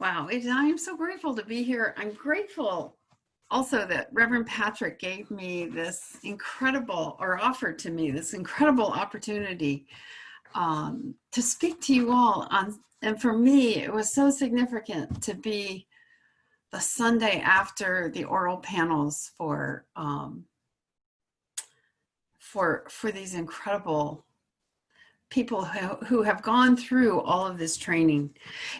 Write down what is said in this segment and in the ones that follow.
Wow, I am so grateful to be here. I'm grateful also that Reverend Patrick gave me this incredible, or offered to me this incredible opportunity to speak to you all on. And for me, it was so significant to be the Sunday after the oral panels for these incredible people who have gone through all of this training.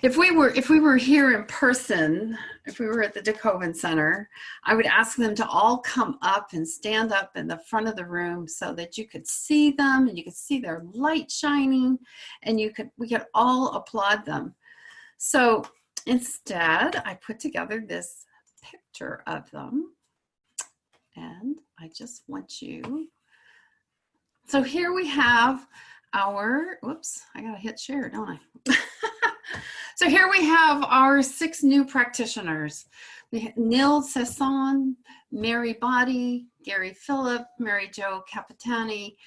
If we were here in person, if we were at the DeKoven Center, I would ask them to all come up and stand up in the front of the room so that you could see them and you could see their light shining, and we could all applaud them. So instead, I put together this picture of them, and I just want you. So here we have our, whoops, I gotta hit share, don't I? So here we have our 6 new practitioners. Neil Sesson, Mary Body, Gary Phillip, Mary Jo Capitani,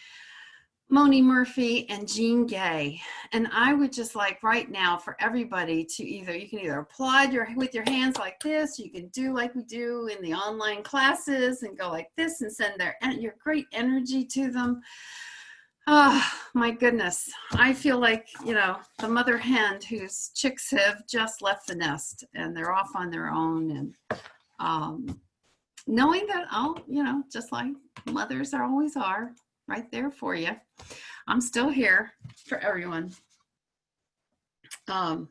Moni Murphy, and Jean Gay. And I would just like right now for everybody to you can either applaud with your hands like this, you can do like we do in the online classes and go like this and send your great energy to them. Oh, my goodness. I feel like, the mother hen whose chicks have just left the nest and they're off on their own. And knowing that, just like mothers always are, right there for you. I'm still here for everyone. And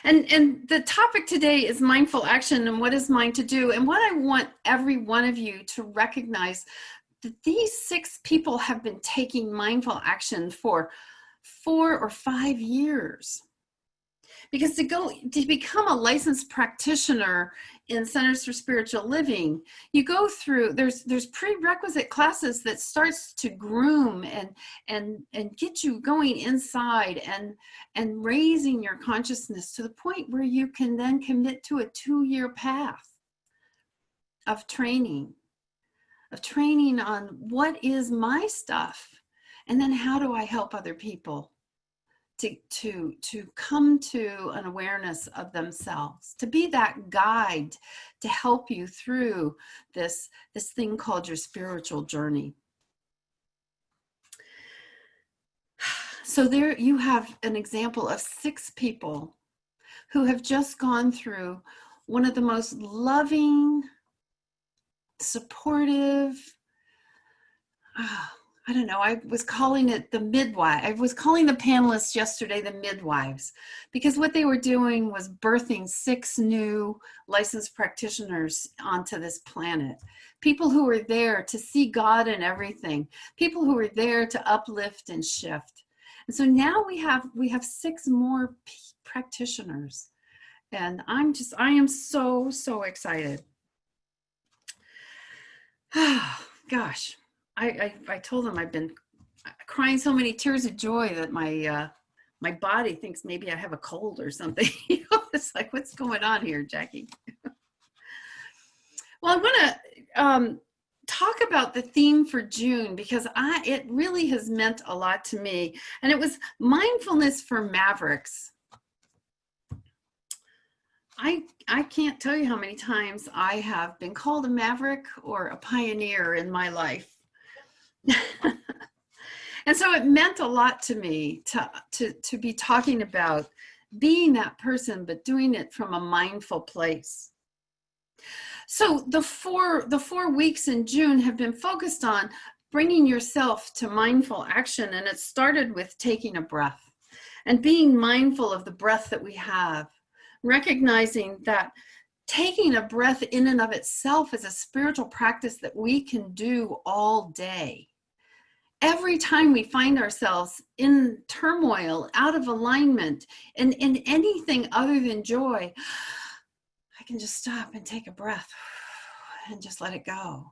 the topic today is mindful action and what is mine to do. And what I want every one of you to recognize that these 6 people have been taking mindful action for 4 or 5 years. Because to become a licensed practitioner in Centers for Spiritual Living, you go through, there's prerequisite classes that starts to groom and get you going inside and raising your consciousness to the point where you can then commit to a 2-year path of training on what is my stuff, and then how do I help other people to come to an awareness of themselves, to be that guide to help you through this thing called your spiritual journey. So there you have an example of 6 people who have just gone through one of the most loving, supportive, I don't know, I was calling it the midwife. I was calling the panelists yesterday the midwives, because what they were doing was birthing 6 new licensed practitioners onto this planet. People who were there to see God in everything. People who were there to uplift and shift. And so now we have 6 more practitioners. And I am so, so excited. Gosh, I told them I've been crying so many tears of joy that my body thinks maybe I have a cold or something. It's like, what's going on here, Jackie? Well, I want to talk about the theme for June, because it really has meant a lot to me, and it was mindfulness for mavericks. I can't tell you how many times I have been called a maverick or a pioneer in my life. And so it meant a lot to me to be talking about being that person, but doing it from a mindful place. So the four weeks in June have been focused on bringing yourself to mindful action. And it started with taking a breath and being mindful of the breath that we have, recognizing that taking a breath in and of itself is a spiritual practice that we can do all day. Every time we find ourselves in turmoil, out of alignment, and in anything other than joy, I can just stop and take a breath and just let it go.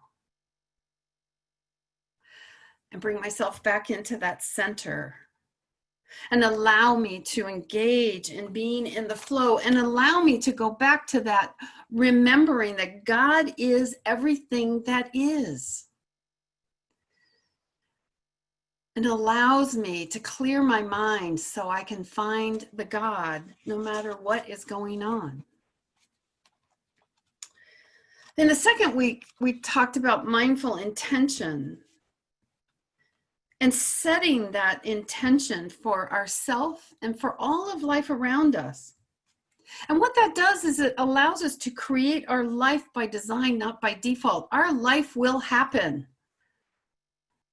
And bring myself back into that center. And allow me to engage in being in the flow, and allow me to go back to that, remembering that God is everything that is. and allows me to clear my mind so I can find the God no matter what is going on. In the second week, we talked about mindful intention and setting that intention for ourselves and for all of life around us. And what that does is it allows us to create our life by design, not by default. Our life will happen.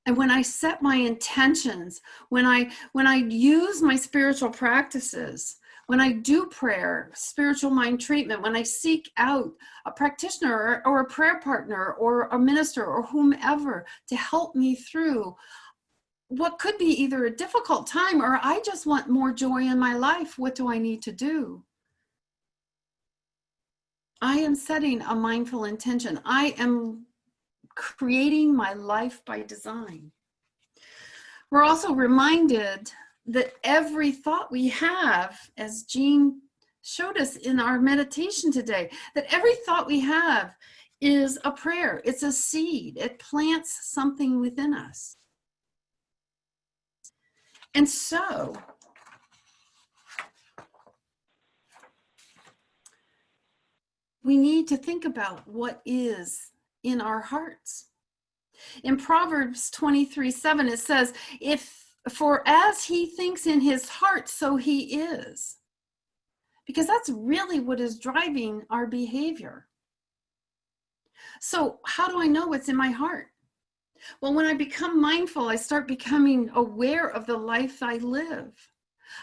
And when I set my intentions, when I use my spiritual practices, when I do prayer, spiritual mind treatment, when I seek out a practitioner or a prayer partner or a minister or whomever to help me through what could be either a difficult time or I just want more joy in my life, what do I need to do? I am setting a mindful intention. I am creating my life by design. We're also reminded that every thought we have, as Jean showed us in our meditation today, that every thought we have is a prayer. It's a seed. It plants something within us. And so, we need to think about what is in our hearts. In Proverbs 23:7, it says, for as he thinks in his heart, so he is. Because that's really what is driving our behavior. So how do I know what's in my heart? Well, when I become mindful, I start becoming aware of the life I live.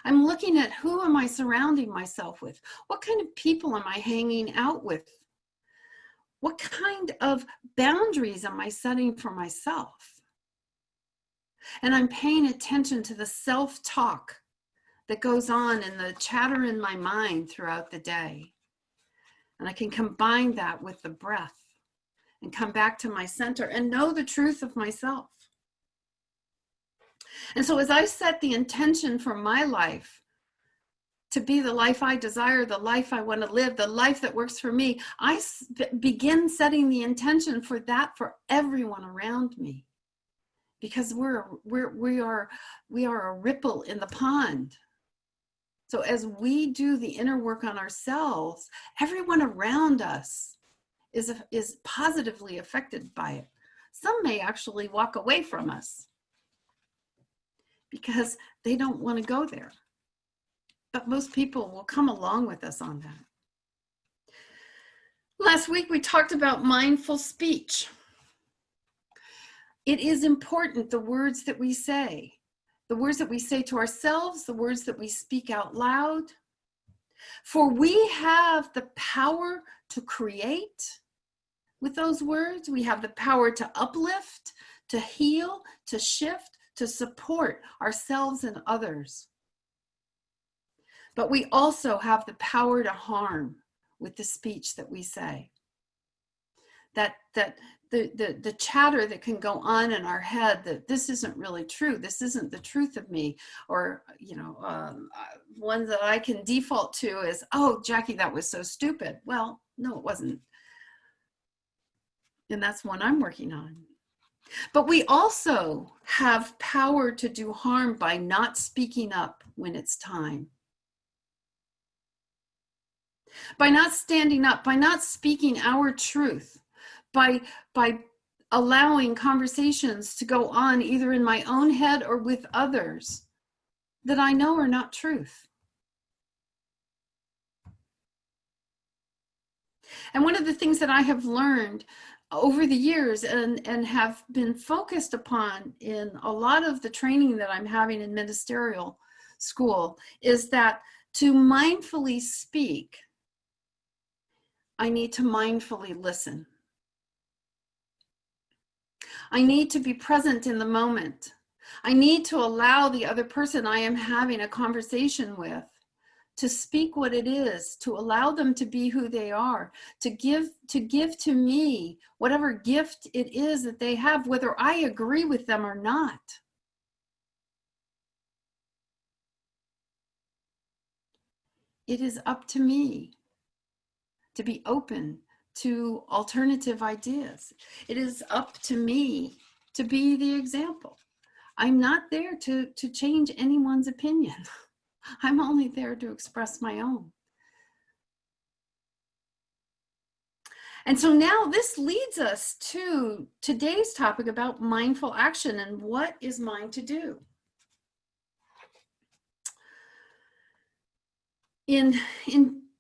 I'm looking at who am I surrounding myself with? What kind of people am I hanging out with? What kind of boundaries am I setting for myself? And I'm paying attention to the self-talk that goes on and the chatter in my mind throughout the day. And I can combine that with the breath and come back to my center and know the truth of myself. And so as I set the intention for my life to be the life I desire, the life I want to live, the life that works for me, I begin setting the intention for that for everyone around me. Because we are a ripple in the pond. So as we do the inner work on ourselves, everyone around us is positively affected by it. Some may actually walk away from us because they don't want to go there. But most people will come along with us on that. Last week, we talked about mindful speech. It is important, the words that we say. The words that we say to ourselves, the words that we speak out loud. For we have the power to create with those words. We have the power to uplift, to heal, to shift, to support ourselves and others. But we also have the power to harm with the speech that we say. The chatter that can go on in our head that this isn't really true, this isn't the truth of me, or one that I can default to is, oh, Jackie, that was so stupid. Well, no, it wasn't. And that's one I'm working on. But we also have power to do harm by not speaking up when it's time. By not standing up, by not speaking our truth, by allowing conversations to go on either in my own head or with others that I know are not truth. And one of the things that I have learned over the years and have been focused upon in a lot of the training that I'm having in ministerial school is that to mindfully speak, I need to mindfully listen. I need to be present in the moment. I need to allow the other person I am having a conversation with to speak what it is, to allow them to be who they are, to give to me whatever gift it is that they have, whether I agree with them or not. It is up to me to be open to alternative ideas. It is up to me to be the example. I'm not there to change anyone's opinion. I'm only there to express my own. And so now this leads us to today's topic about mindful action and what is mine to do. In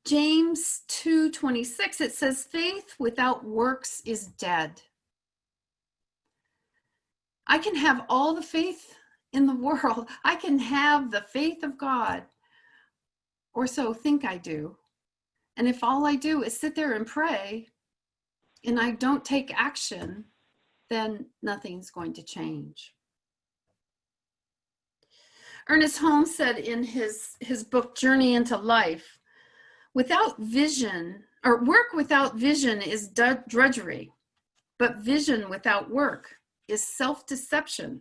James 2:26, it says, faith without works is dead. I can have all the faith in the world. I can have the faith of God, or so think I do. And if all I do is sit there and pray, and I don't take action, then nothing's going to change. Ernest Holmes said in his book, Journey into Life, without vision, or work without vision is drudgery, but vision without work is self-deception.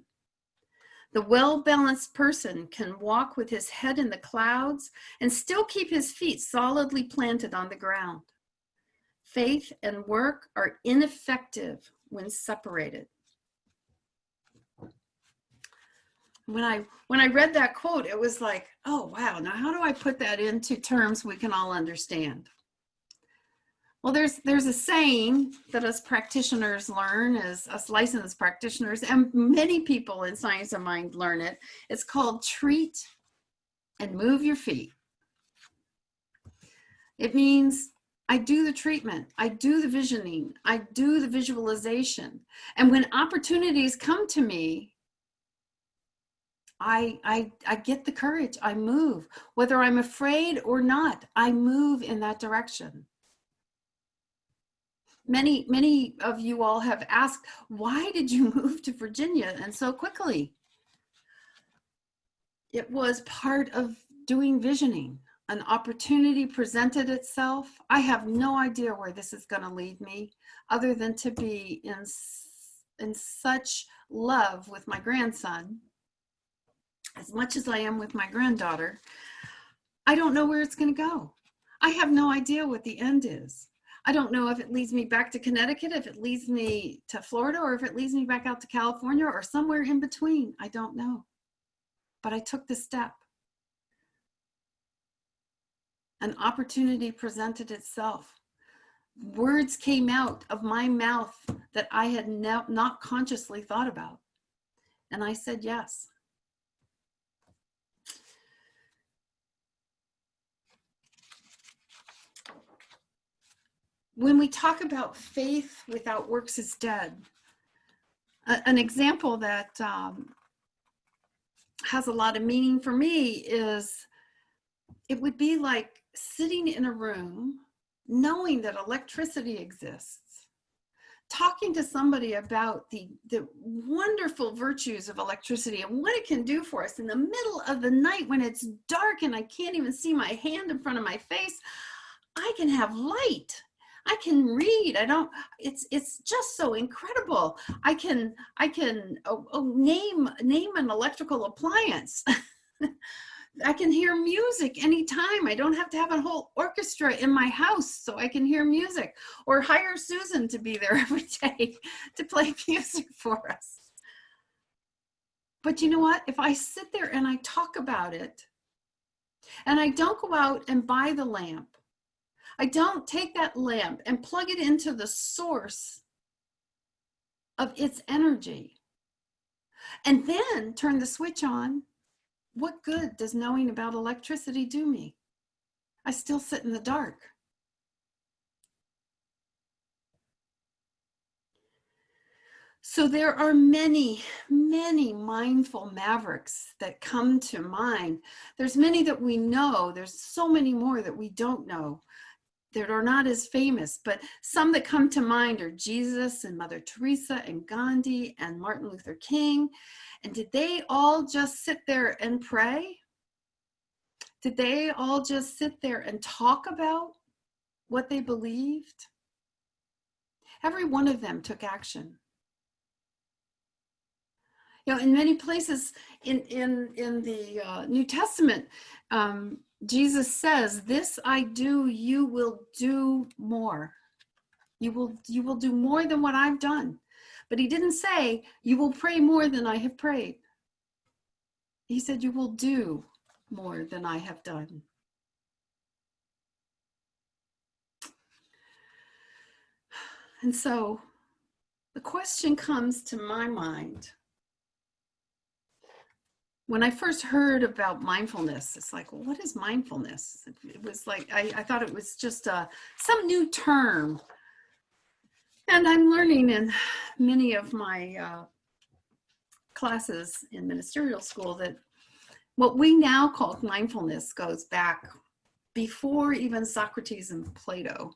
The well-balanced person can walk with his head in the clouds and still keep his feet solidly planted on the ground. Faith and work are ineffective when separated. When I read that quote, it was like, oh, wow, now how do I put that into terms we can all understand? Well, there's a saying that us practitioners learn, as us licensed practitioners, and many people in Science of Mind learn it. It's called treat and move your feet. It means I do the treatment, I do the visioning, I do the visualization. And when opportunities come to me, I get the courage, I move. Whether I'm afraid or not, I move in that direction. Many of you all have asked, why did you move to Virginia and so quickly? It was part of doing visioning. An opportunity presented itself. I have no idea where this is going to lead me, other than to be in such love with my grandson, as much as I am with my granddaughter. I don't know where it's going to go. I have no idea what the end is. I don't know if it leads me back to Connecticut, if it leads me to Florida, or if it leads me back out to California, or somewhere in between. I don't know. But I took the step. An opportunity presented itself. Words came out of my mouth that I had not consciously thought about. And I said yes. When we talk about faith without works is dead, an example that has a lot of meaning for me is, it would be like sitting in a room knowing that electricity exists, talking to somebody about the wonderful virtues of electricity and what it can do for us in the middle of the night when it's dark and I can't even see my hand in front of my face. I can have light. I can read. It's just so incredible. I can name an electrical appliance. I can hear music anytime. I don't have to have a whole orchestra in my house so I can hear music, or hire Susan to be there every day to play music for us. But you know what? If I sit there and I talk about it, and I don't go out and buy the lamp, I don't take that lamp and plug it into the source of its energy, and then turn the switch on, what good does knowing about electricity do me? I still sit in the dark. So there are many, many mindful mavericks that come to mind. There's many that we know. There's so many more that we don't know, that are not as famous, but some that come to mind are Jesus and Mother Teresa and Gandhi and Martin Luther King. And did they all just sit there and pray? Did they all just sit there and talk about what they believed? Every one of them took action. You know, in many places in the New Testament, Jesus says, "This I do, you will do more. You will do more than what I've done." But he didn't say, "You will pray more than I have prayed." He said, you will do more than I have done. And so the question comes to my mind. When I first heard about mindfulness, it's like, well, what is mindfulness? It was like, I thought it was just some new term. And I'm learning in many of my classes in ministerial school that what we now call mindfulness goes back before even Socrates and Plato.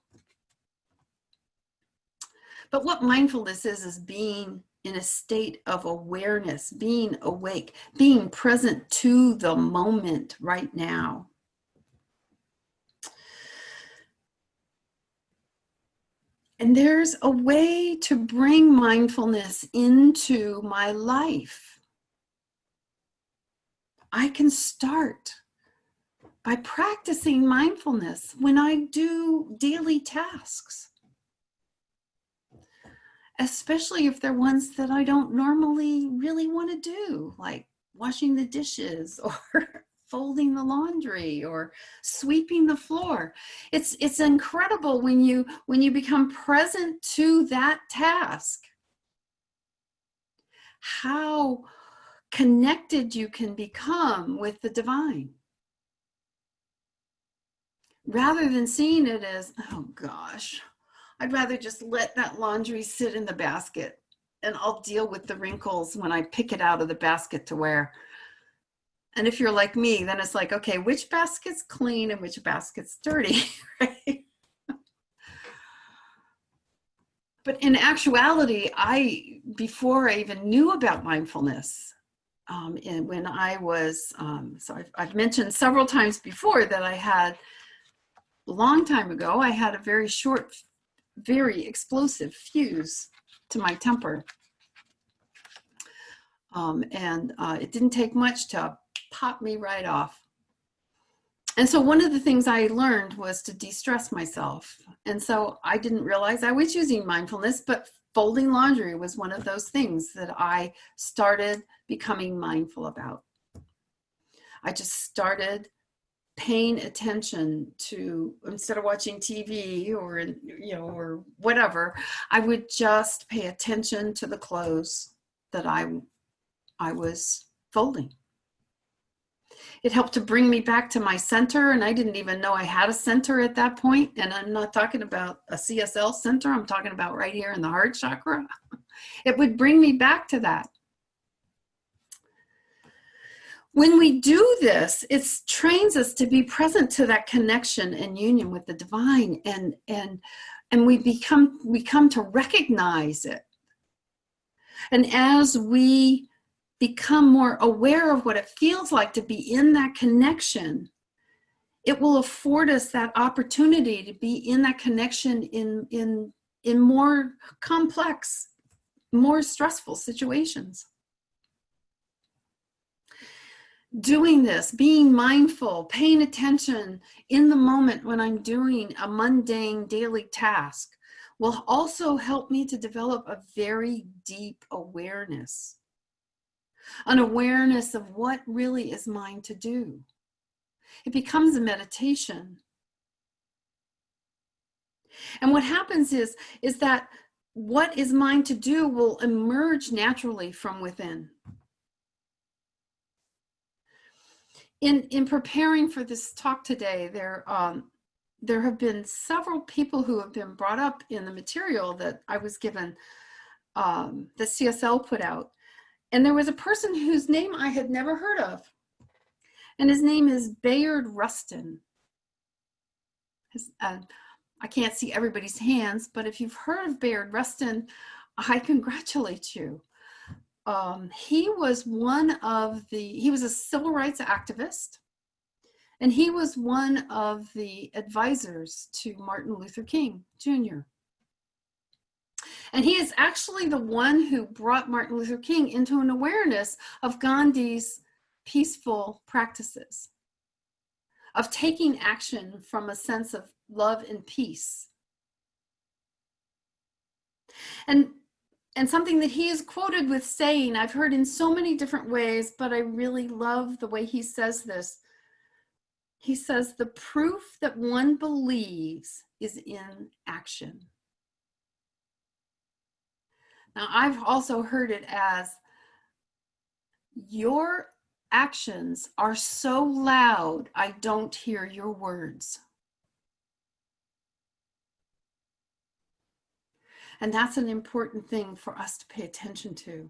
But what mindfulness is being in a state of awareness, being awake, being present to the moment right now. And there's a way to bring mindfulness into my life. I can start by practicing mindfulness when I do daily tasks, especially if they're ones that I don't normally really want to do, like washing the dishes or folding the laundry or sweeping the floor. It's incredible when you become present to that task, how connected you can become with the divine, rather than seeing it as, oh gosh, I'd rather just let that laundry sit in the basket and I'll deal with the wrinkles when I pick it out of the basket to wear. And if you're like me, then it's like, okay, which basket's clean and which basket's dirty, right? But in actuality, before I even knew about mindfulness, and when I was, so I've mentioned several times before that I had, a long time ago, I had a very short, very explosive fuse to my temper. And it didn't take much to pop me right off. And so one of the things I learned was to de-stress myself. And so I didn't realize I was using mindfulness, but folding laundry was one of those things that I started becoming mindful about. I just started paying attention to, instead of watching TV or, or whatever, I would just pay attention to the clothes that I was folding. It helped to bring me back to my center, and I didn't even know I had a center at that point. And I'm not talking about a CSL center, I'm talking about right here in the heart chakra. It would bring me back to that. When we do this, it trains us to be present to that connection and union with the divine, and we come to recognize it. And as we become more aware of what it feels like to be in that connection, it will afford us that opportunity to be in that connection in more complex, more stressful situations. Doing this, being mindful, paying attention in the moment when I'm doing a mundane daily task will also help me to develop a very deep awareness. An awareness of what really is mine to do. It becomes a meditation. And what happens is that what is mine to do will emerge naturally from within. In preparing for this talk today, there have been several people who have been brought up in the material that I was given, that CSL put out. And there was a person whose name I had never heard of. And his name is Bayard Rustin. I can't see everybody's hands, but if you've heard of Bayard Rustin, I congratulate you. He was he was a civil rights activist, and he was one of the advisors to Martin Luther King Jr. And he is actually the one who brought Martin Luther King into an awareness of Gandhi's peaceful practices, of taking action from a sense of love and peace. And And something that he is quoted with saying, I've heard in so many different ways, but I really love the way he says this. He says, the proof that one believes is in action. Now, I've also heard it as, your actions are so loud, I don't hear your words. And that's an important thing for us to pay attention to.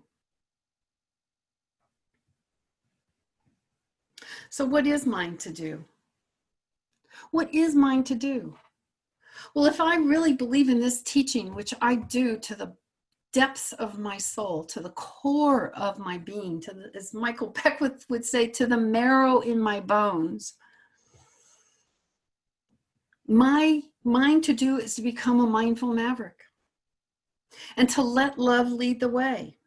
So what is mine to do? What is mine to do? Well, if I really believe in this teaching, which I do to the depths of my soul, to the core of my being, to the, as Michael Beckwith would say, to the marrow in my bones, my mind to do is to become a mindful maverick and to let love lead the way.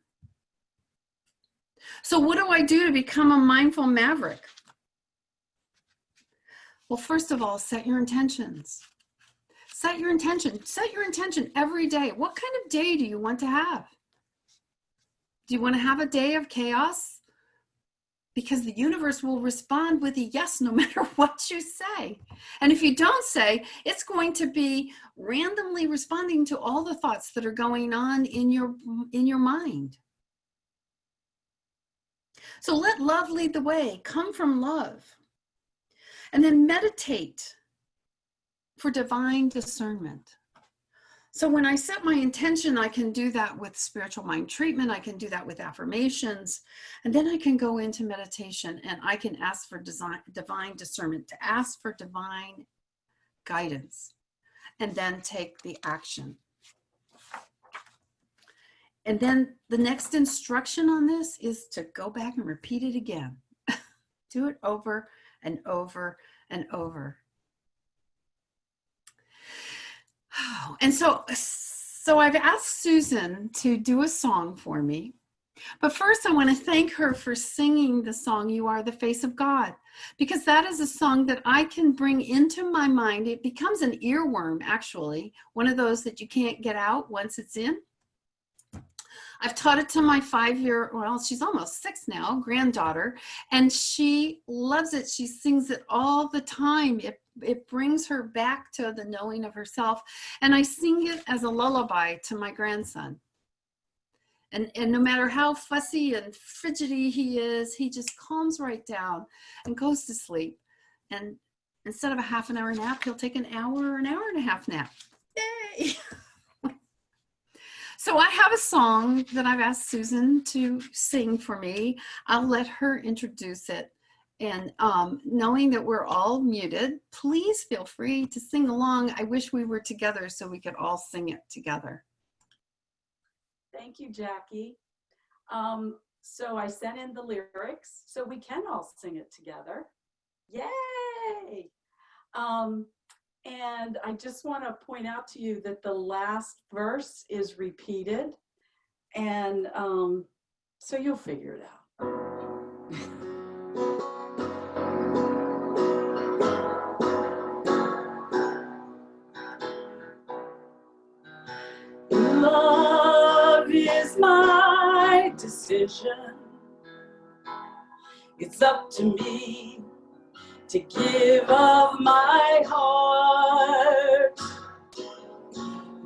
So what do I do to become a mindful maverick? Well, first of all, set your intentions. Set your intention. Set your intention every day. What kind of day do you want to have? Do you want to have a day of chaos? Because the universe will respond with a yes no matter what you say. And if you don't say, it's going to be randomly responding to all the thoughts that are going on in your mind. So let love lead the way. Come from love. And then meditate for divine discernment. So when I set my intention, I can do that with spiritual mind treatment. I can do that with affirmations. And then I can go into meditation and I can ask for divine discernment, to ask for divine guidance, and then take the action. And then the next instruction on this is to go back and repeat it again. Do it over and over and over. And so I've asked Susan to do a song for me. But first, I want to thank her for singing the song, You Are the Face of God, because that is a song that I can bring into my mind. It becomes an earworm, actually, one of those that you can't get out once it's in. I've taught it to my 5-year, well, she's almost 6 now, granddaughter, and she loves it. She sings it all the time. It brings her back to the knowing of herself. And I sing it as a lullaby to my grandson. And no matter how fussy and fidgety he is, he just calms right down and goes to sleep. And instead of a half an hour nap, he'll take an hour and a half nap. Yay! So I have a song that I've asked Susan to sing for me. I'll let her introduce it. And knowing that we're all muted, please feel free to sing along. I wish we were together so we could all sing it together. Thank you, Jackie. So I sent in the lyrics so we can all sing it together. Yay! And I just want to point out to you that the last verse is repeated. And so you'll figure it out. Love is my decision. It's up to me to give of my heart.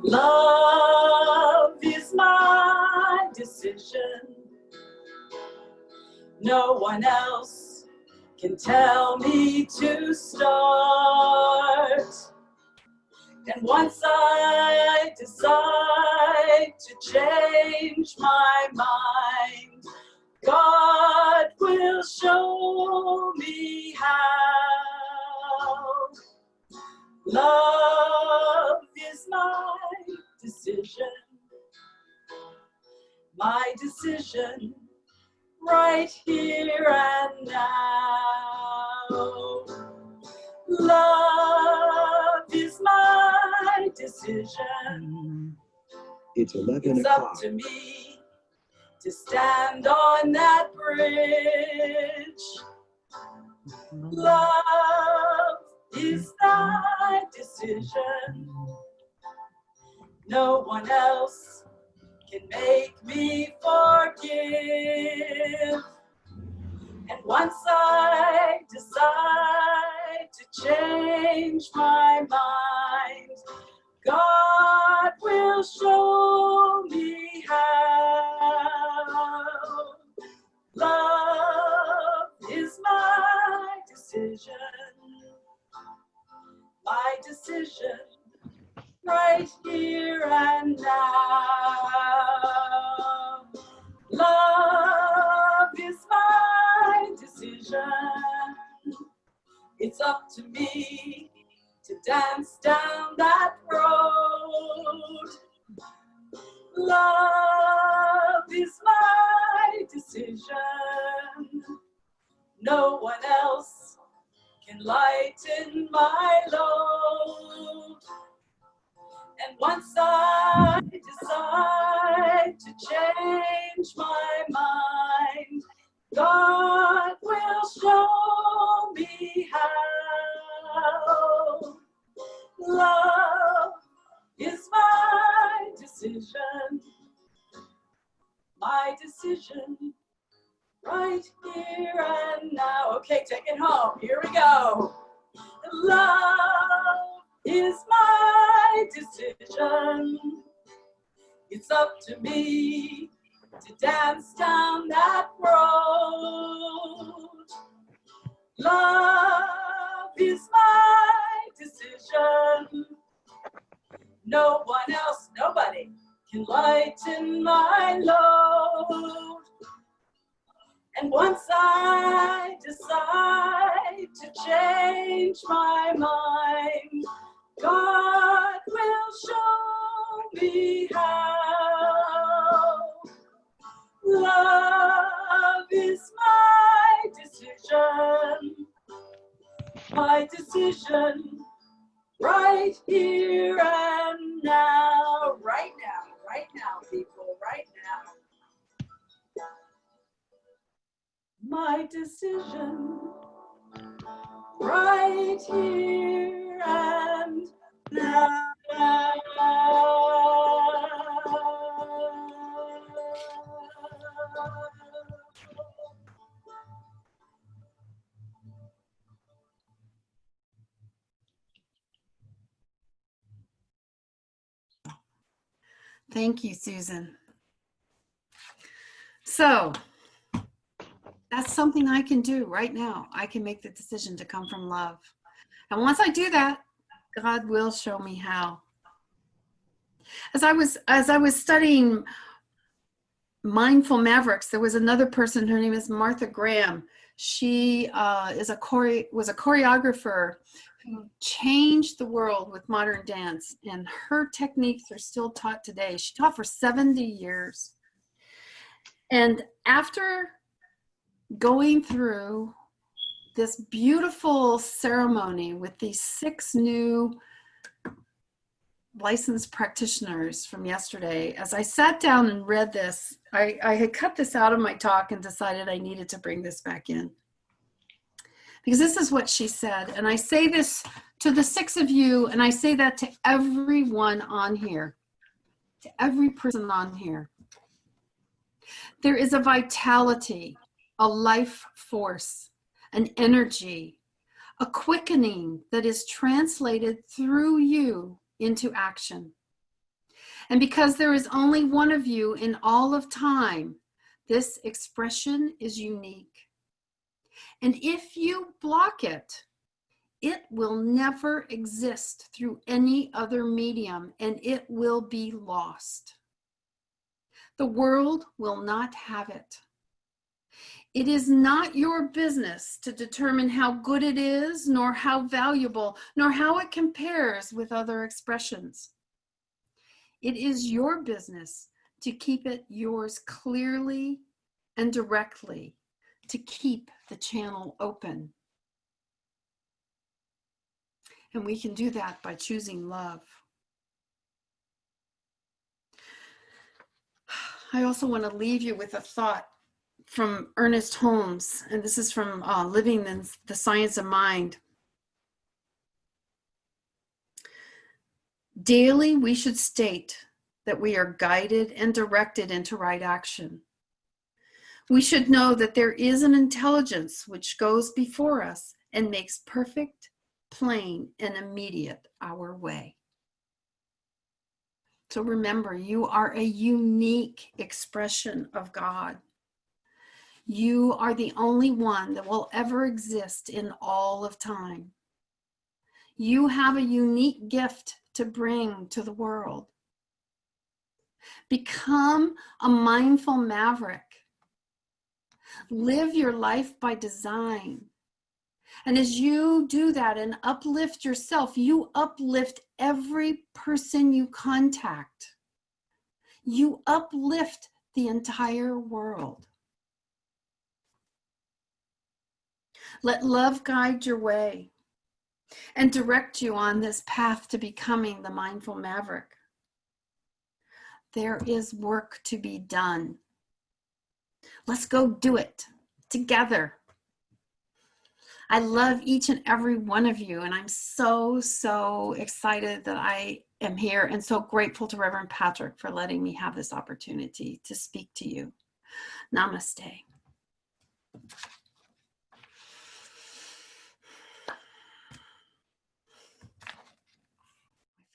Love is my decision. No one else can tell me to start. And once I decide to change my mind, God will show me how. Love is my decision. My decision right here and now. Love is my decision. It's 11 It's o'clock. up to me to stand on that bridge. Love is thy decision. No one else can make me forgive. And once I decide to change my mind, God will show me how. Love is my decision right here and now. Love is my decision. It's up to me to dance down that road. Love is my decision. No one else can lighten my load. And once I decide to change my mind, God will show me how. Love is my decision right here and now. Okay, take it home. Here we go. Love is my decision. It's up to me to dance down that road. Love is my decision. No one else, nobody can lighten my load. And once I decide to change my mind, God will show me how. Love is my decision right here and now. Right now, people, right now. My decision right here and now. Thank you, Susan. So that's something I can do right now. I can make the decision to come from love. And once I do that, God will show me how. As I was studying Mindful Mavericks, there was another person, her name is Martha Graham. She was a choreographer who changed the world with modern dance, and her techniques are still taught today. She taught for 70 years. And after going through this beautiful ceremony with these 6 new licensed practitioners from yesterday, as I sat down and read this, I had cut this out of my talk and decided I needed to bring this back in. Because this is what she said, and I say this to the 6 of you, and I say that to everyone on here, to every person on here. There is a vitality, a life force, an energy, a quickening that is translated through you into action. And because there is only one of you in all of time, this expression is unique. And if you block it, it will never exist through any other medium, and it will be lost. The world will not have it. It is not your business to determine how good it is, nor how valuable, nor how it compares with other expressions. It is your business to keep it yours clearly and directly, to keep the channel open. And we can do that by choosing love. I also want to leave you with a thought from Ernest Holmes, and this is from Living the Science of Mind. Daily, we should state that we are guided and directed into right action. We should know that there is an intelligence which goes before us and makes perfect, plain, and immediate our way. So remember, you are a unique expression of God. You are the only one that will ever exist in all of time. You have a unique gift to bring to the world. Become a mindful maverick. Live your life by design. And as you do that and uplift yourself, you uplift every person you contact. You uplift the entire world. Let love guide your way and direct you on this path to becoming the mindful maverick. There is work to be done. Let's go do it together. I love each and every one of you, and I'm so, so excited that I am here and so grateful to Reverend Patrick for letting me have this opportunity to speak to you. Namaste.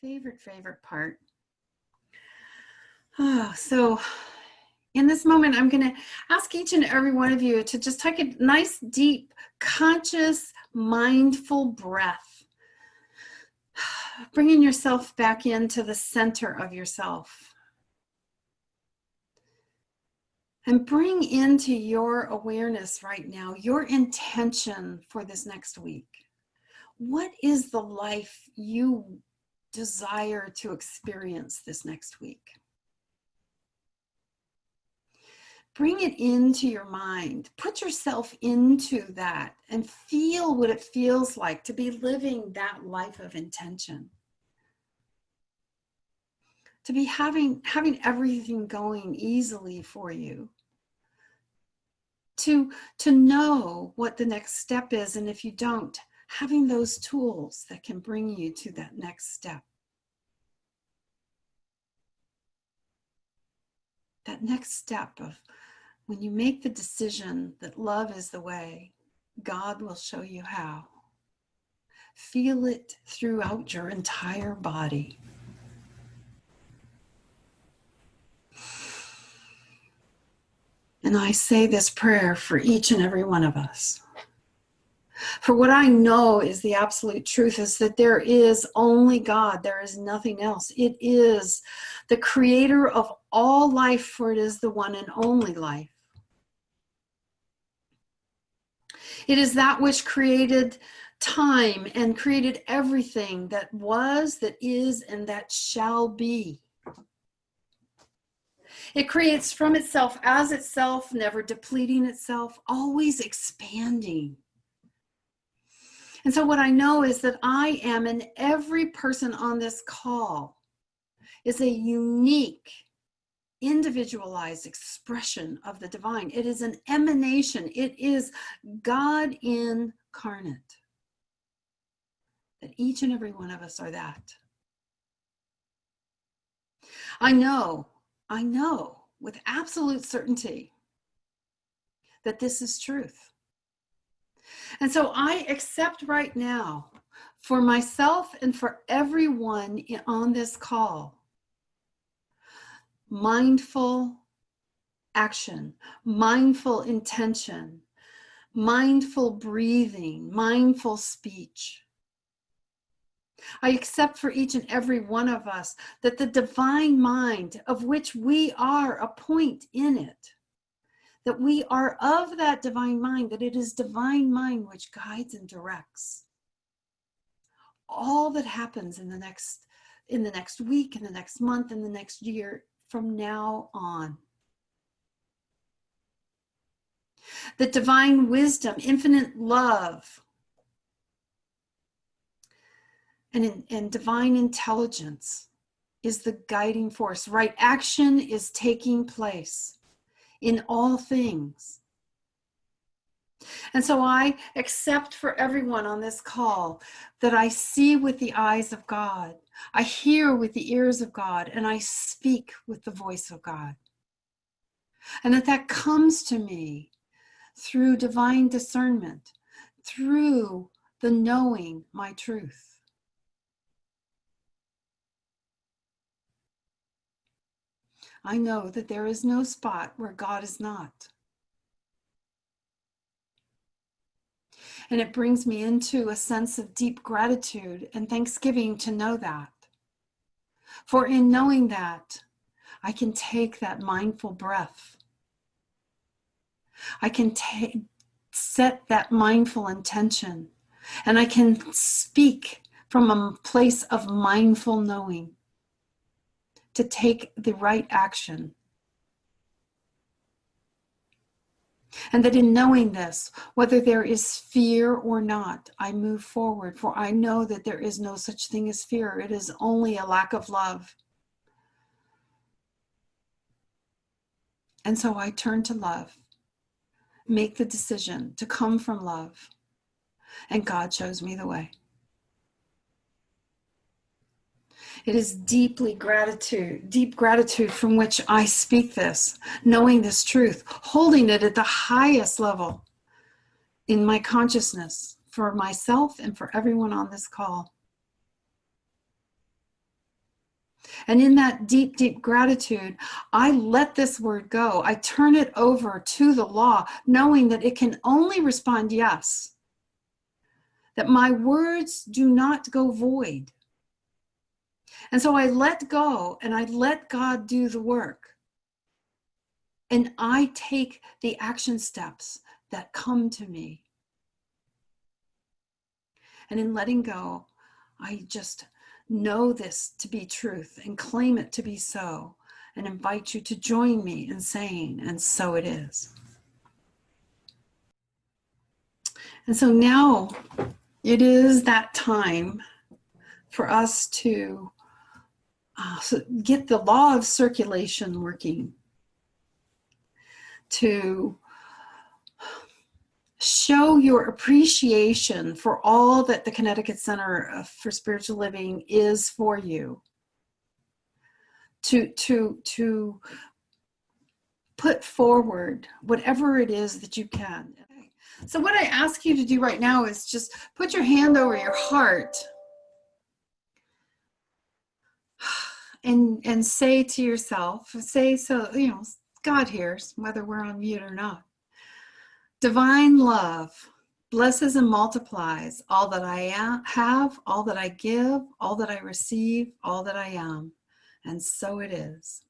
My favorite part. So in this moment, I'm going to ask each and every one of you to just take a nice, deep, conscious, mindful breath. Bringing yourself back into the center of yourself. And bring into your awareness right now your intention for this next week. What is the life you desire to experience this next week? Bring it into your mind. Put yourself into that and feel what it feels like to be living that life of intention. To be having everything going easily for you. To know what the next step is, and if you don't, having those tools that can bring you to that next step. That next step of when you make the decision that love is the way, God will show you how. Feel it throughout your entire body. And I say this prayer for each and every one of us. For what I know is the absolute truth is that there is only God. There is nothing else. It is the creator of all life, for it is the one and only life. It is that which created time and created everything that was, that is, and that shall be. It creates from itself, as itself, never depleting itself, always expanding. And so what I know is that I am, and every person on this call is a unique, individualized expression of the divine. It is an emanation. It is God incarnate. That each and every one of us are that. I know with absolute certainty that this is truth. And so I accept right now for myself and for everyone on this call, mindful action, mindful intention, mindful breathing, mindful speech. I accept for each and every one of us that the divine mind, of which we are a point in it, that we are of that divine mind, that it is divine mind which guides and directs all that happens in the next week, in the next month, in the next year, from now on. That divine wisdom, infinite love, and divine intelligence is the guiding force. Right action is taking place in all things. And so I accept for everyone on this call that I see with the eyes of God, I hear with the ears of God, and I speak with the voice of God. And that comes to me through divine discernment, through the knowing my truth. I know that there is no spot where God is not. And it brings me into a sense of deep gratitude and thanksgiving to know that. For in knowing that, I can take that mindful breath. I can set that mindful intention, and I can speak from a place of mindful knowing to take the right action. And that in knowing this, whether there is fear or not, I move forward, for I know that there is no such thing as fear. It is only a lack of love. And so I turn to love, make the decision to come from love, and God shows me the way. It is deep gratitude from which I speak this, knowing this truth, holding it at the highest level in my consciousness for myself and for everyone on this call. And in that deep, deep gratitude, I let this word go. I turn it over to the law, knowing that it can only respond yes, that my words do not go void. And so I let go and I let God do the work. And I take the action steps that come to me. And in letting go, I just know this to be truth and claim it to be so, and invite you to join me in saying, and so it is. And so now it is that time for us to get the law of circulation working, to show your appreciation for all that the Connecticut Center for Spiritual Living is for you, to put forward whatever it is that you can. So what I ask you to do right now is just put your hand over your heart and say to yourself, so, God hears whether we're on mute or not. Divine love blesses and multiplies all that I have, all that I give, all that I receive, all that I am. And so it is.